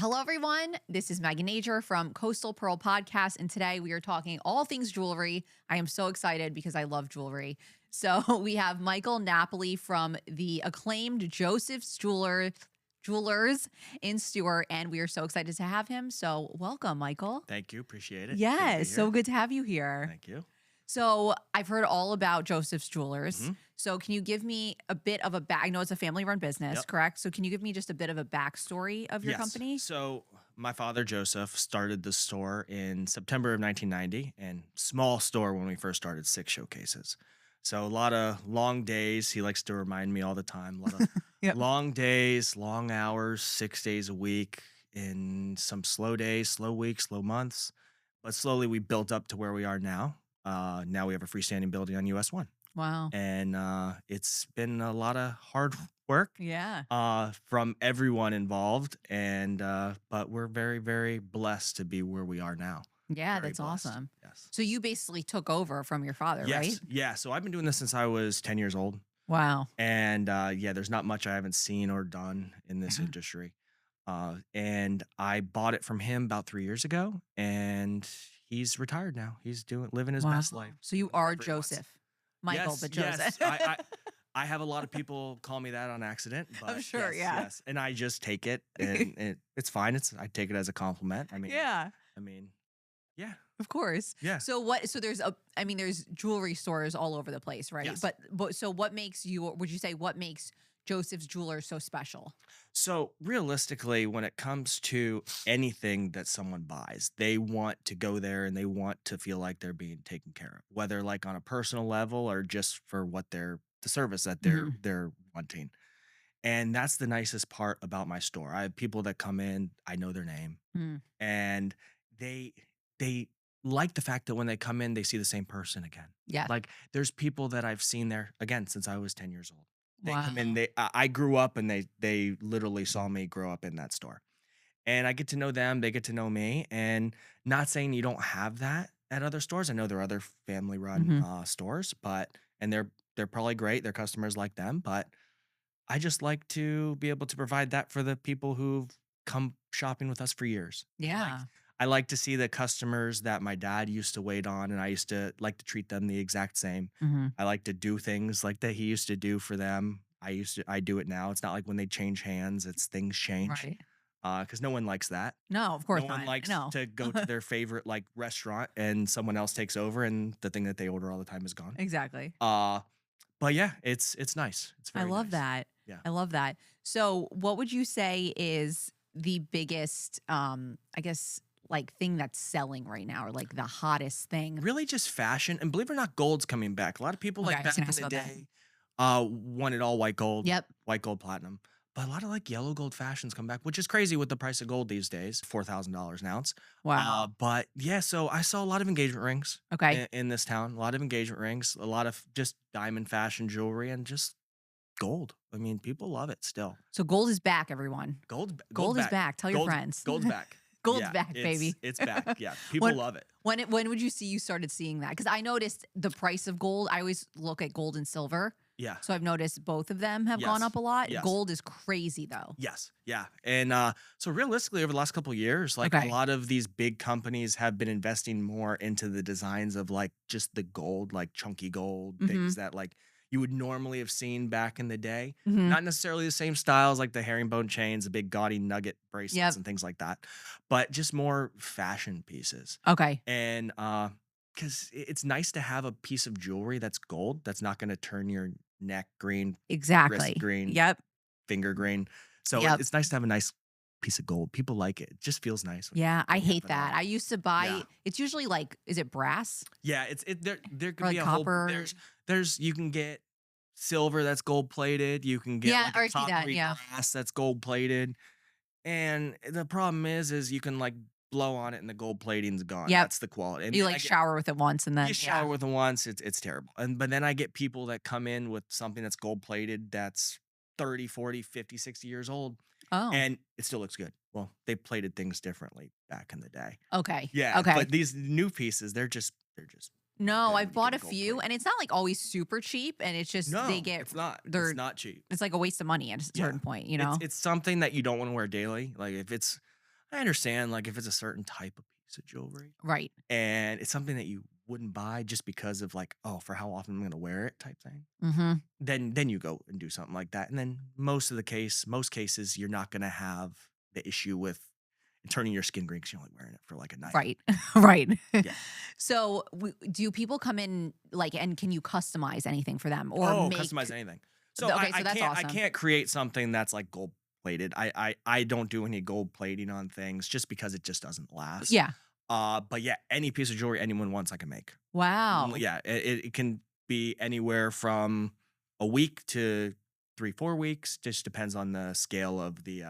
Hello, everyone. This is Megan Ager from Coastal Pearl Podcast, and today we are talking all things jewelry. I am so excited because I love jewelry. So we have Michael Napoli from the acclaimed Joseph's Jewelers in Stewart, and we are so excited to have him. So welcome, Michael. Thank you. Appreciate it. Good to be Yes, so here. good to have you here. Thank you. So I've heard all about Joseph's Jewelers. Mhm. So can you give me a bit of a back? I know it's a family-run business, Yep. correct? So can you give me just a bit of a backstory of your Yes. company? So my father, Joseph, started the store in September of 1990, and small store when we first started, 6 showcases. So a lot of long days. He likes to remind me all the time. A lot of Yep. long days, long hours, 6 days a week, in some slow days, slow weeks, slow months. But slowly we built up to where we are now. Now we have a freestanding building on US 1. Wow. And it's been a lot of hard work Yeah. from everyone involved, and but we're very, very blessed to be where we are now. Yeah, Very that's blessed. awesome. Yes. So you basically took over from your father, right? Yes. Yeah. So I've been doing this since I was 10 years old, Wow. and yeah, there's not much I haven't seen or done in this Yeah. industry. And I bought it from him about 3 years ago, and he's retired now. He's living his Wow. best life. So you Doing are whatever he wants. Joseph. Michael, Yes, but yes. Joseph. I have a lot of people call me that on accident, I'm but sure, yes, yeah. yes. And I just take it, and it's fine. I take it as a compliment. Yeah, I mean, yeah, of course. yeah. So there's jewelry stores all over the place, right? Yes. But so what makes would you say what makes Joseph's Jewelers so special? So realistically, when it comes to anything that someone buys, they want to go there and they want to feel like they're being taken care of, whether like on a personal level or just for the service that Mhm. they're wanting. And that's the nicest part about my store. I have people that come in, I know their name, Mm. and they they like the fact that when they come in, they see the same person again. Yeah. Like there's people that I've seen there again since I was 10 years old. They come in, Wow. I grew up and they literally saw me grow up in that store. And I get to know them, they get to know me. And not saying you don't have that at other stores. I know there are other family run Hmm. stores, but and they're probably great. Their customers like them, but I just like to be able to provide that for the people who've come shopping with us for years. Yeah. I like to see the customers that my dad used to wait on, and I used to like to treat them the exact same. Hmm. I like to do things like that he used to do for them. I do it now. It's not like when they change hands, it's things change. Right. Because no one likes that. No, of No course one not. likes No. to go to their favorite like restaurant and someone else takes over and the thing that they order all the time is gone. Exactly. Uh, but yeah, it's nice. It's I very love nice. that. Yeah. I love that. So, what would you say is the biggest, I guess, like thing that's selling right now, or like the hottest thing? Really just fashion, and believe it or not, gold's coming back. A lot of people Okay, like I was back gonna in ask the about that. day wanted all Yep. white gold platinum. But a lot of like yellow gold fashions come back, which is crazy with the price of gold these days, $4,000 an ounce. Wow. But yeah, so I saw a lot of engagement rings Okay. in this town, a lot of engagement rings, a lot of just diamond fashion jewelry, and just gold. I mean, people love it still. So gold is back, everyone. Gold is back. Tell your Gold, friends. gold's back. Gold's Yeah, back, baby. it's back. Yeah, people When love it. when would you see you started seeing that? Because I noticed the price of gold. I always look at gold and silver. Yeah. So I've noticed both of them have gone Yes. up a lot. Yes. Gold is crazy though. Yes, yeah, and so realistically, over the last couple of years, like Okay. a lot of these big companies have been investing more into the designs of like just the gold, like chunky gold, Hmm. things that like you would normally have seen back in the day. Hmm. Not necessarily the same styles like the herringbone chains, the big gaudy nugget bracelets, Yep. and things like that, but just more fashion pieces. Okay. And because it's nice to have a piece of jewelry that's gold that's not going to turn your neck green, wrist Exactly. green, Yep. finger green. So Yep. it's nice to have a nice piece of gold. People like it. It just feels nice Yeah, I when you have hate it that. on. I used to Yeah. buy. It's usually like, is it brass Yeah, there or could like be a whole copper? there's you can get silver that's gold plated. You can get Yeah, like or a I see that. coppery Yeah. brass that's gold plated. And the problem is you can like blow on it and the gold plating's gone. Yep. That's the quality. And You then like shower with it once and then you yeah. shower with it once, it's terrible. But then I get people that come in with something that's gold plated that's 30, 40, 50, 60 years old Oh. and it still looks good. Well, they plated things differently back in the day. Okay. Yeah, Okay. but these new pieces, they're just No, good I've when you bought get a gold few, plated. and it's not like always super cheap, and it's just they No, get it's not. they're It's not cheap. it's like a waste of money at a Yeah. certain point, you know? It's something that you don't want to wear daily. Like if it's I understand like if it's a certain type of piece of jewelry Right. and it's something that you wouldn't buy just because of like, oh, for how often I'm gonna wear it type thing, Mm-hmm. then you go and do something like that. And then most cases, you're not gonna have the issue with turning your skin green because you're only wearing it for like a night. Right. Right. Yeah. So, do people come in like, and can you customize anything for them or Oh, make? customize anything. So Okay, so that's I awesome. can't create something that's like gold plated. I don't do any gold plating on things just because it just doesn't last. Yeah. But yeah, any piece of jewelry anyone wants, I can make. Wow. Yeah, it can be anywhere from a week to 3 4 weeks. Just depends on the scale of the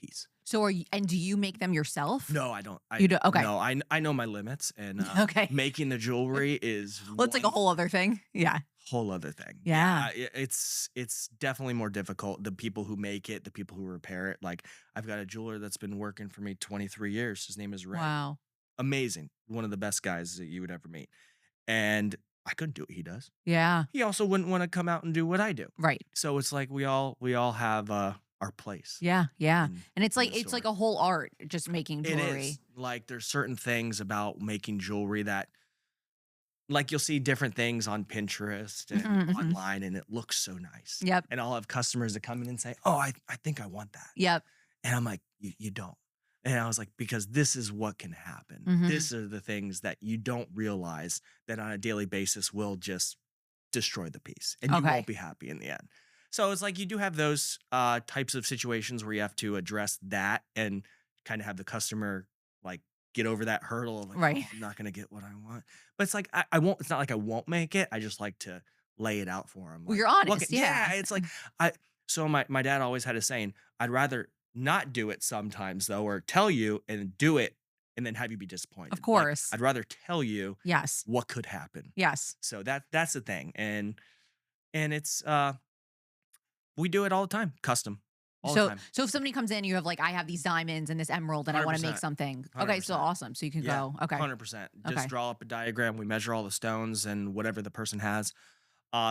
piece. So, and do you make them yourself? No, I don't. You do. Okay. No, I know my limits, and Okay. making the jewelry is Well, it's like a one whole other thing. Yeah. whole other thing. Yeah. It's definitely more difficult. The people who make it, the people who repair it. Like I've got a jeweler that's been working for me 23 years. His name is Ray. Wow. Amazing, one of the best guys that you would ever meet. And I couldn't do what he does. Yeah. He also wouldn't want to come out and do what I do. Right. So it's like we all have our place. Yeah. Yeah. in- And it's in like the it's like store. a whole art just making It jewelry. is like there's certain things about making jewelry that like you'll see different things on Pinterest and Mhm, mhm. online and it looks so nice. Yep. And I'll have customers that come in and say, "Oh, I think I want that." Yep. And I'm like, you don't." And I was like, because this is what can happen. Mhm. These are the things that you don't realize that on a daily basis will just destroy the piece and you Okay. won't be happy in the end. So it's like you do have those types of situations where you have to address that and kind of have the customer like get over that hurdle of like, Right. oh, I'm not going to get what I want. But it's like, I won't, it's not like I won't make it. I just like to lay it out for them. Well, you're Look, honest. Yeah. it's like, I, so my dad always had a saying, I'd rather not do it sometimes though, or tell you and do it and then have you be disappointed. Of Like, course. I'd rather tell you Yes. what could happen. Yes. So that's the thing. And it's we do it all the time, custom. All the So, time. so if somebody comes in, you have like, I have these diamonds and this emerald, and I want to make 100%. something. Okay, so 100%. awesome. So you can Yeah, go. Okay. 100%. Just Okay. draw up a diagram. We measure all the stones and whatever the person has.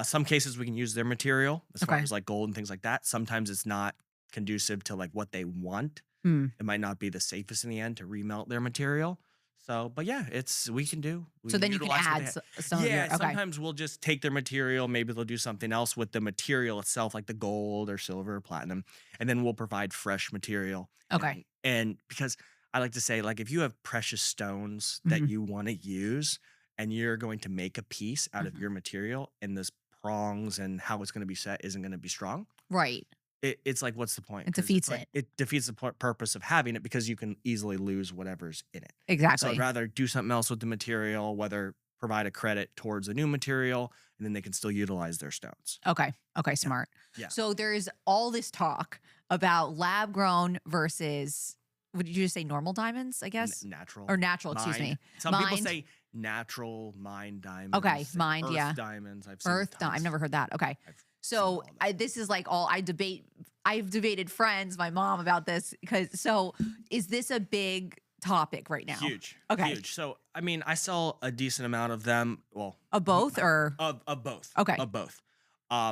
Some cases we can use their material as far Okay. as like gold and things like that. Sometimes it's not conducive to like what they want. Hmm. It might not be the safest in the end to remelt their material. So, but yeah, we can do. We So then you can utilize what add they have. some of your. Yeah, Okay. sometimes we'll just take their material. Maybe they'll do something else with the material itself, like the gold or silver or platinum, and then we'll provide fresh material. Okay. And because I like to say, like, if you have precious stones that Mhm. you want to use, and you're going to make a piece out of Mhm. your material, and this prongs and how it's going to be set isn't going to be strong, Right. it's like, what's the point? It 'Cause it's defeats like, it. it defeats the purpose of having it because you can easily lose whatever's in it. So I'd Exactly. rather do something else with the material, whether provide a credit towards a new material, and then they can still utilize their stones. Okay. Okay. Smart. Yeah. So there's all this talk about lab grown versus, would you just say normal diamonds, I guess? Natural Or natural, excuse me. mined. Some people Mined. say natural mined diamonds. Okay, and mined, earth yeah. diamonds. I've seen I've tons. never heard that. Okay. I've seen So all of that. this is like all I debate. I've debated friends, my mom about this because so is this a big topic right now? Huge. Okay. Huge. So I mean, I sell a decent amount of them. Well, Of both or of both. Okay. Of both.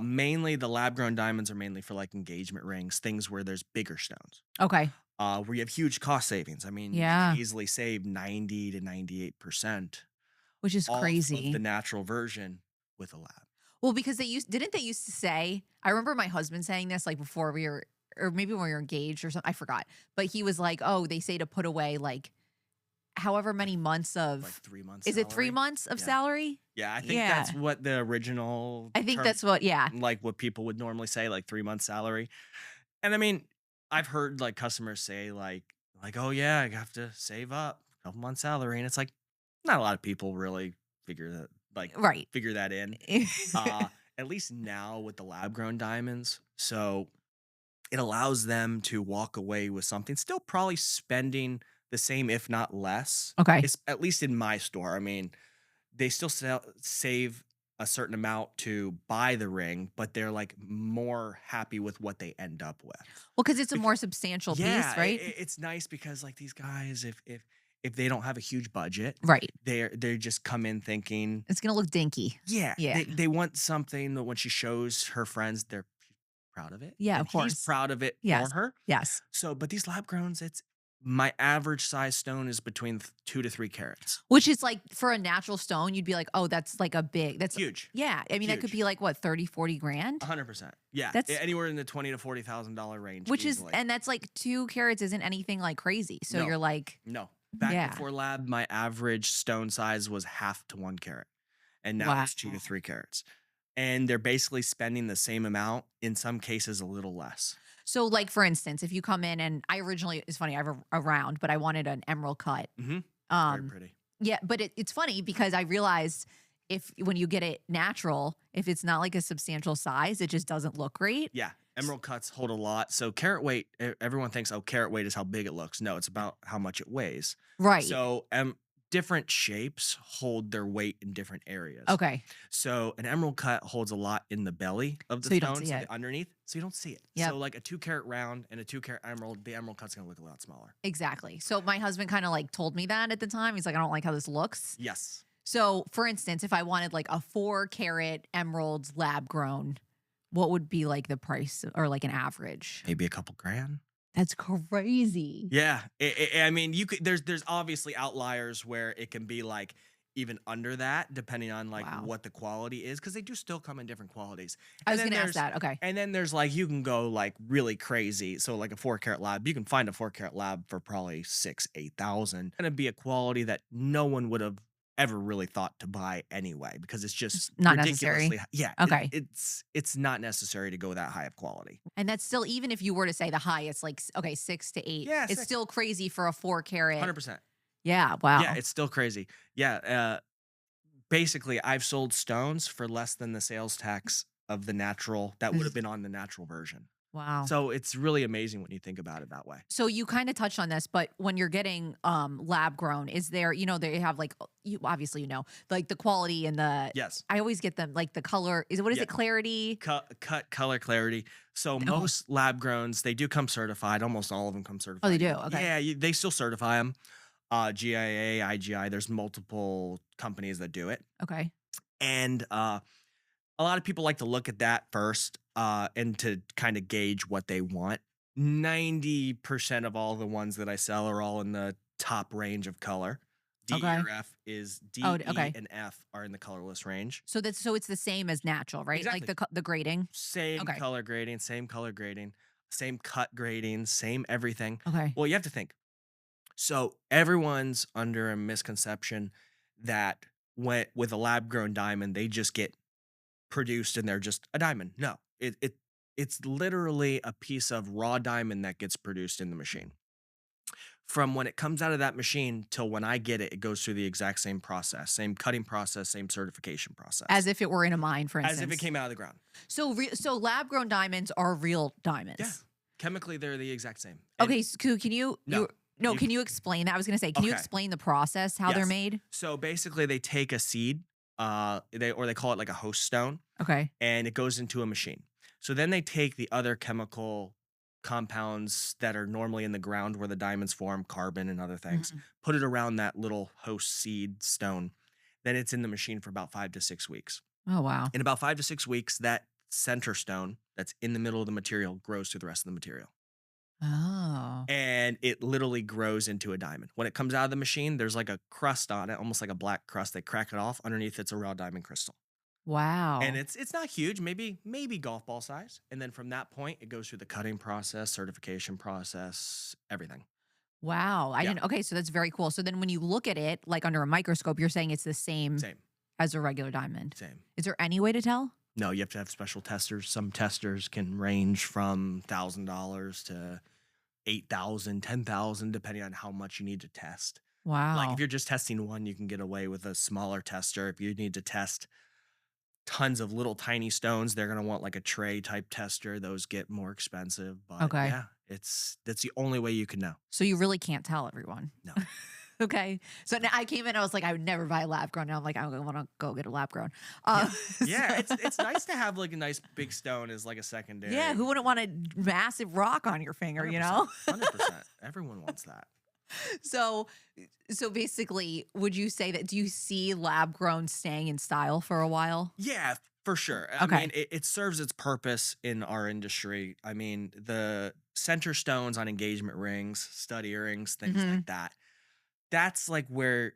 Mainly the lab grown diamonds are mainly for like engagement rings, things where there's bigger stones. okay. Where you have huge cost savings. I mean, Yeah. you can easily save 90 to 98% Which is off crazy. of the natural version with a lab. Well, because didn't they used to say, I remember my husband saying this like before we were, or maybe when we were engaged or something, I forgot. But he was like, oh, they say to put away like however many months of, Like 3 months. is it 3 salary. months of Yeah. salary? Yeah, I think Yeah. that's what the original. I think term- that's what, yeah. like what people would normally say, like 3 months salary. And I mean, I've heard like customers say like, oh yeah, I have to save up a couple months salary, and it's like not a lot of people really figure that Right. figure that in. At least now with the lab grown diamonds, so it allows them to walk away with something, still probably spending the same, if not less. Okay. It's at least in my store. I mean, they still save a certain amount to buy the ring, but they're like more happy with what they end up with. Well, because it's a Becau- more substantial Yeah, piece, right? it's nice because like these guys, if they don't have a huge budget, Right. they just come in thinking, It's gonna look dinky. yeah, Yeah. they want something that when she shows her friends, they're proud of it. Yeah, and of course. he's proud of it Yes. for her. Yes. So, but these lab growns, My average size stone is between 2 to 3 carats. Which is like for a natural stone, you'd be like, "Oh, that's like a big that's" Huge, yeah, I mean, that could huge. be like what, 30, 40 grand? 100%. Yeah, That's anywhere in the 20 to 40 thousand dollar range which is easily. and that's like 2 carats isn't anything like crazy. So No, you're like, no. Back yeah. before lab, my average stone size was half to 1 carat, and now Wow. it's 2 to 3 carats. And they're basically spending the same amount, in some cases a little less. So, like, for instance, if you come in and I originally it's funny, I have a round, but I wanted an emerald cut. Hmm. Very Um, pretty. yeah, but it's funny because I realized if when you get it natural, if it's not like a substantial size, it just doesn't look great. Yeah, emerald cuts hold a lot. So carat weight, everyone thinks, oh, carat weight is how big it looks. No, it's about how much it weighs. Right. So different shapes hold their weight in different areas. Okay. So an emerald cut holds a lot in the belly of the So you don't stone, see so it. the underneath, so you don't see it. Yep. So like a 2 carat round and a 2 carat emerald, the emerald cut's gonna look a lot smaller. Exactly. So my husband kind of like told me that at the time. He's like, I don't like how this looks. Yes. So, for instance, if I wanted like a 4 carat emerald lab grown, what would be like the price or like an average? Maybe a couple grand. That's crazy. Yeah. I mean, you could there's obviously outliers where it can be like even under that, depending on like Wow. what the quality is, because they do still come in different qualities. I And was then going to ask there's that. Okay. and then there's like you can go like really crazy. So like a 4 carat lab, you can find a 4 carat lab for probably 6, 8 thousand. Gonna be a quality that no one would have ever really thought to buy anyway, because it's just Not ridiculously necessary. yeah. Okay. It's not necessary to go that high of quality. And that's still, even if you were to say the highest, like, okay, 6 to 8, Yeah, it's 6. still crazy for a 4 carat. 100%. Yeah. Wow. Yeah, it's still crazy. Yeah, basically, I've sold stones for less than the sales tax of the natural that would have been on the natural version. Wow. So it's really amazing when you think about it that way. So you kind of touched on this, but when you're getting lab grown, is there, they have like you obviously like the quality and the Yes. I always get them like the color is what is Yeah. it, clarity? Cut, color, clarity. So Oh. most lab growns, they do come certified. Almost all of them come certified. Oh, they do? Okay. Yeah, they still certify them. GIA, IGI. There's multiple companies that do it, Okay. and a lot of people like to look at that first and to kind of gauge what they want. 90% of all the ones that I sell are all in the top range of color. D, Okay. E, or F is D, Oh, E, okay. and F are in the colorless range. So it's the same as natural, right? Like Exactly. the grading. Same Okay. color grading, same color grading, same cut grading, same everything. Okay. Well, you have to think. So everyone's under a misconception that with a lab grown diamond, they just get produced and they're just a diamond. No, it's literally a piece of raw diamond that gets produced in the machine. From when it comes out of that machine till when I get it, it goes through the exact same process, same cutting process, same certification process, As if it were in a mine, for instance. as if it came out of the ground. So lab grown diamonds are real diamonds. Yeah, chemically they're the exact same. And Okay, so can you No. no, You- can you explain that? I was going to say, can you Okay. explain the process, how they're Yes. made? So basically, they take a seed, they call it like a host stone, Okay. and it goes into a machine. So then they take the other chemical compounds that are normally in the ground where the diamonds form, carbon and other things, Mhm. put it around that little host seed stone. Then it's in the machine for about 5 to 6 weeks. Oh, wow. In about 5 to 6 weeks, that center stone that's in the middle of the material grows through the rest of the material. Oh. And it literally grows into a diamond. When it comes out of the machine, there's like a crust on it, almost like a black crust. They crack it off. Underneath, it's a raw diamond crystal. Wow. And it's not huge, maybe golf ball size. And then from that point, it goes through the cutting process, certification process, everything. Wow. I Yeah. didn't. Okay, so that's very cool. So then when you look at it like under a microscope, you're saying it's the same Same, as a regular diamond. same. Is there any way to tell? No, you have to have special testers. Some testers can range from $1,000 to 8,000, 10,000, depending on how much you need to test. Wow. Like if you're just testing one, you can get away with a smaller tester. If you need to test tons of little tiny stones, they're gonna want like a tray type tester. Those get more expensive. But Okay. yeah, that's the only way you can know. So you really can't tell everyone. No. Okay. So now I came in, I was like, I would never buy a lab grown. Now I'm like, I want to go get a lab grown. Yeah, so- it's nice to have like a nice big stone as like a secondary. yeah. Who wouldn't want a massive rock on your finger, 100%. Everyone wants that. So basically, would you say that do you see lab grown staying in style for a while? Yeah, For sure. I Okay. mean, it serves its purpose in our industry. I mean, the center stones on engagement rings, stud earrings, things like Hmm. that. That's like where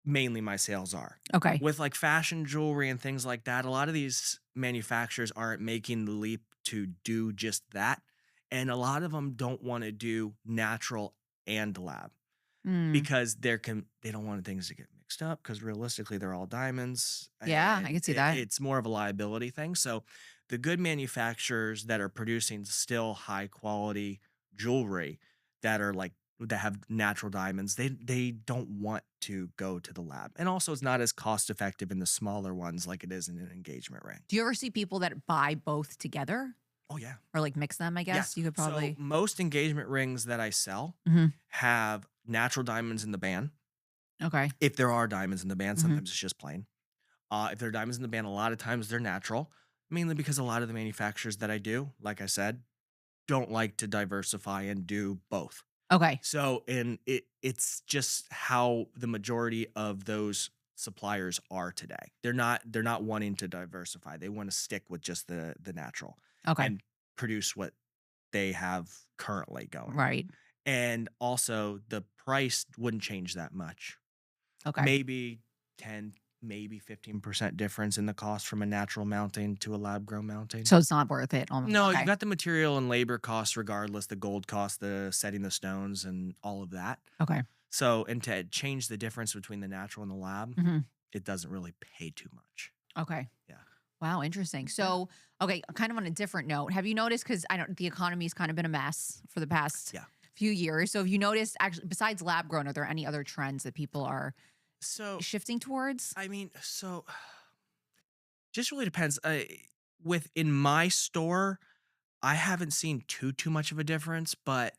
mainly my sales are. Okay. With like fashion jewelry and things like that, a lot of these manufacturers aren't making the leap to do just that. And a lot of them don't want to do natural and lab Mm. because they don't want things to get mixed up because realistically they're all diamonds Yeah, I and can see that. it's more of a liability thing. So the good manufacturers that are producing still high quality jewelry that are like that have natural diamonds, they don't want to go to the lab. And also it's not as cost effective in the smaller ones like it is in an engagement ring. Do you ever see people that buy both together Oh yeah. or like mix them? I Yes. guess you could So probably. most engagement rings that I sell Hmm. have natural diamonds in the band. Okay. If there are diamonds in the band, Hmm. sometimes it's just plain. If there are diamonds in the band, a lot of times they're natural, mainly because a lot of the manufacturers that I do, like I said, don't like to diversify and do both. Okay. So, and it's just how the majority of those suppliers are today. They're not wanting to diversify. They want to stick with just the natural Okay. and produce what they have currently going. Right. And also the price wouldn't change that much. Okay. Maybe 10, maybe 15% difference in the cost from a natural mounting to a lab grown mounting. So it's not worth it. Almost. No, you Okay. got the material and labor costs regardless, the gold cost, the setting the stones and all of that. Okay. So, and to change the difference between the natural and the lab, Hmm. it doesn't really pay too much. Okay. Yeah. Wow, interesting. Yeah. So, okay, kind of on a different note, have you noticed? Because I don't, the economy's kind of been a mess for the past Yeah. few years. So, have you noticed actually, besides lab grown, are there any other trends that people are So, shifting towards? I mean, just really depends. Within my store, I haven't seen too much of a difference, but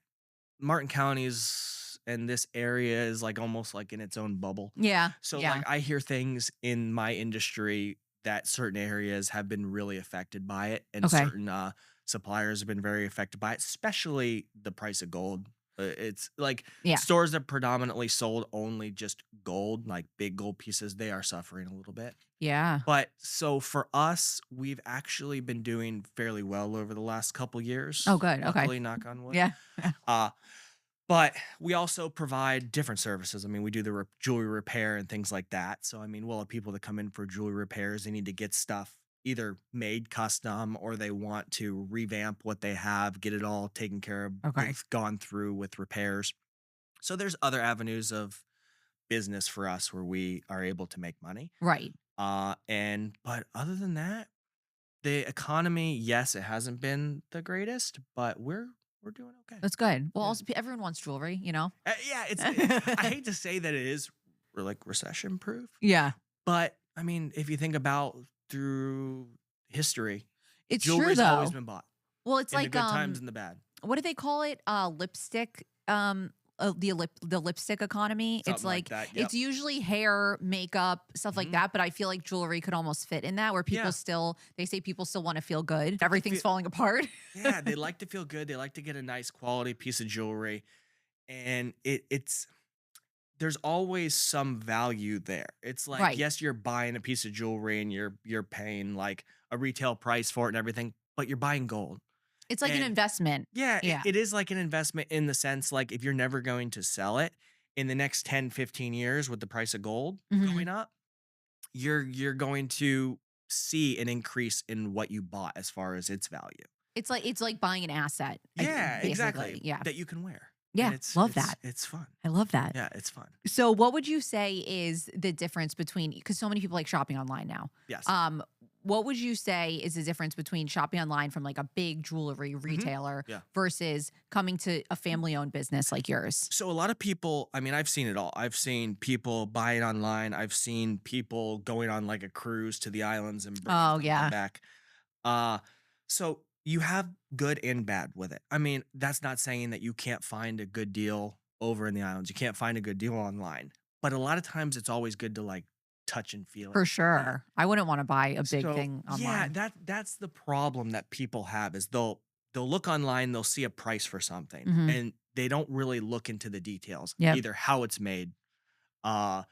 Martin County's and this area is like almost like in its own bubble. Yeah. So like Yeah. I hear things in my industry that certain areas have been really affected by it and Okay. certain suppliers have been very affected by it, especially the price of gold. It's like Yeah. stores that predominantly sold only just gold, like big gold pieces, they are suffering a little bit. Yeah. But so for us, we've actually been doing fairly well over the last couple Oh, years. good. Okay. Luckily, knock on wood. Yeah. Uh, but we also provide different services. I mean, we do the jewelry repair and things like that. So, I mean, we'll have people that come in for jewelry repairs. They need to get stuff either made custom or they want to revamp what they have, get it all taken care of, Okay. gone through with repairs. So, there's other avenues of business for us where we are able to make money. Right. But other than that, the economy, yes, it hasn't been the greatest, but we're doing okay. That's good. Well, Yeah. also, everyone wants jewelry, you know? Yeah, I hate to say that it is like recession proof, Yeah. but I mean, if you think about through history, It's true, jewelry's always though. been bought Well, it's in the like, good times and the bad. what do they call it? Lipstick. The lipstick economy. It's Something like like that. Yep. it's usually hair, makeup, stuff like Mhm. that. But I feel like jewelry could almost fit in that, where people Yeah. still they say people still want to feel good. Everything's feel- falling apart. Yeah, they like to feel good. They like to get a nice quality piece of jewelry, and it's there's always some value there. It's like, Right. yes, you're buying a piece of jewelry and you're paying like a retail price for it and everything, but you're buying gold. It's like an And investment. yeah, Yeah. it is like an investment in the sense like if you're never going to sell it in the next 10, 15 years with the price of gold Mhm. going up, you're going to see an increase in what you bought as far as its value. It's like buying an asset. Yeah, Basically. exactly. Yeah. That you can wear. Yeah. And Love that. it's fun. I love that. Yeah, it's fun. So, what would you say is the difference between, because so many people like shopping online now? Yes. What would you say is the difference between shopping online from like a big jewelry retailer Yeah. versus coming to a family-owned business like yours? So a lot of people, I mean, I've seen it all. I've seen people buy it online. I've seen people going on like a cruise to the islands and bringing Oh stuff yeah. back. Uh, so you have good and bad with it. I mean, that's not saying that you can't find a good deal over in the islands. You can't find a good deal online. But a lot of times it's always good to like touch and feel it. For and see it. sure. I wouldn't want to buy a big So thing yeah, online. that's the problem that people have is they'll look online, they'll see a price for something, Mhm. and they don't really look into the details, Yep. either how it's made, uh,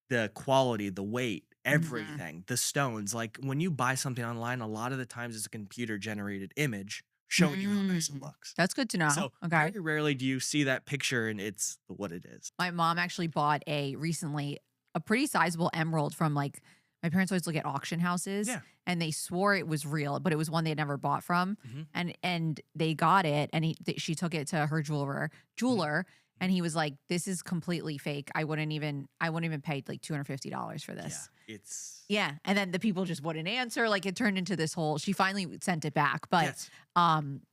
the quality, the weight, Mhm. everything, the stones. Like when you buy something online, a lot of the times it's a computer generated image showing you how nice it Mm. looks. That's good to know. So Okay. very rarely do you see that picture and it's what it is. My mom actually bought a pretty sizable emerald from like my parents always look at auction houses Yeah. and they swore it was real, but it was one they had never bought from. Hmm. And they got it and she took it to her Hmm. jeweler and he was like, "This is completely fake. I wouldn't even pay like $250 for Yeah. this." It's Yeah. And then the people just wouldn't answer. Like it turned into this whole she finally sent it back. But yes.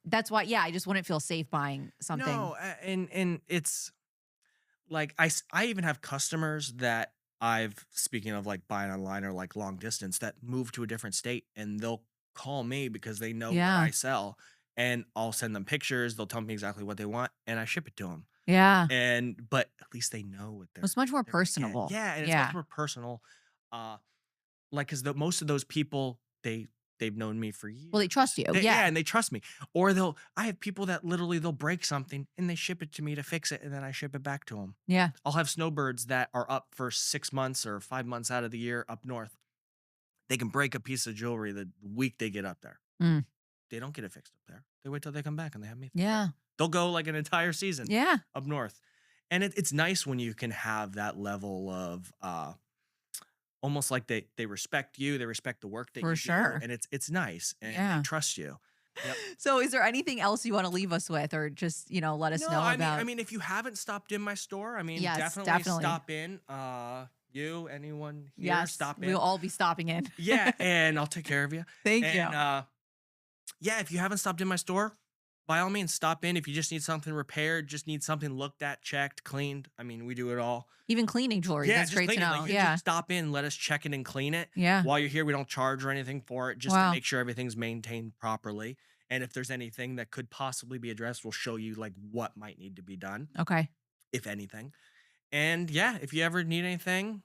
that's why, yeah, I just wouldn't feel safe buying something. No, and it's like I even have customers that I've speaking of like buying online or like long distance that move to a different state and they'll call me because they know what Yeah. I sell and I'll send them pictures, they'll tell me exactly what they want and I ship it to them. Yeah. And but at least they know what It's much more they're going to get. personable. Yeah, and it's much Yeah. more personal. Uh like cuz most of those people they've known me for Well, they trust years. you. Yeah, Yeah. and they trust me. Or I have people that literally they'll break something and they ship it to me to fix it and then I ship it back to them. Yeah. I'll have snowbirds that are up for 6 months or 5 months out of the year up north. They can break a piece of jewelry the week they get up there. Mm. They don't get it fixed up there. They wait till they come back and they have me fix it. Yeah. They'll go like an entire season Yeah. up north. And it's nice when you can have that level of almost like they respect you, they respect the work that For you do, sure. and it's nice and they Yeah. trust you. Yep. So is there anything else you want to leave us with or just, let us No, know I about? mean, if you haven't stopped in my store, I mean, Yes, definitely definitely. stop in. You, anyone here, Yes. stop We'll in. all be stopping in. Yeah, and I'll take care of you. Thank you. And yeah, if you haven't stopped in my store, by all means, stop in. If you just need something repaired, just need something looked at, checked, cleaned. I mean, we do it all. Even cleaning jewelry. Yeah, That's just great to clean it. Like know. you can Yeah. just stop in, let us check it and clean it. Yeah. While you're here, we don't charge or anything for it, just to Wow. make sure everything's maintained properly. And if there's anything that could possibly be addressed, we'll show you like what might need to be done, Okay. if anything. And yeah, if you ever need anything,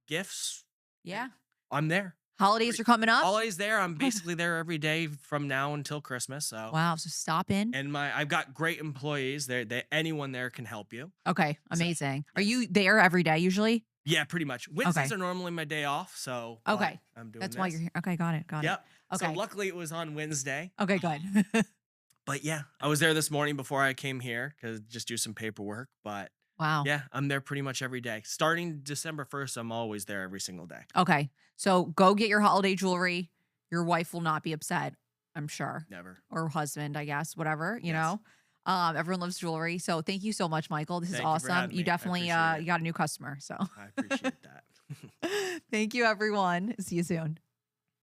gifts, Yeah. I'm there. Holidays are coming up. Always there. I'm basically there every day from now until Christmas. So, Wow. So stop in. and I've got great employees. Anyone there can help you. Okay. So, Amazing. Are yes. you there every day usually? Yeah, pretty much. Okay. Wednesdays are normally my day off, so but Okay. I'm doing That's why you're this. here. Okay. Got it. Got it. Yep. So Okay. luckily it was on Wednesday. Okay. Good. But yeah, I was there this morning before I came here because just do some paperwork. But Wow. yeah, I'm there pretty much every day. Starting December 1st, I'm always there every single day. Okay. So go get your holiday jewelry. Your wife will not be upset, I'm sure. Never. Or husband, I guess, whatever, Yes. Everyone loves jewelry. So thank you so much, Michael. This is Thank you for awesome. having You me. I definitely appreciate it. you got a new customer. So I appreciate that. thank you, everyone. See you soon.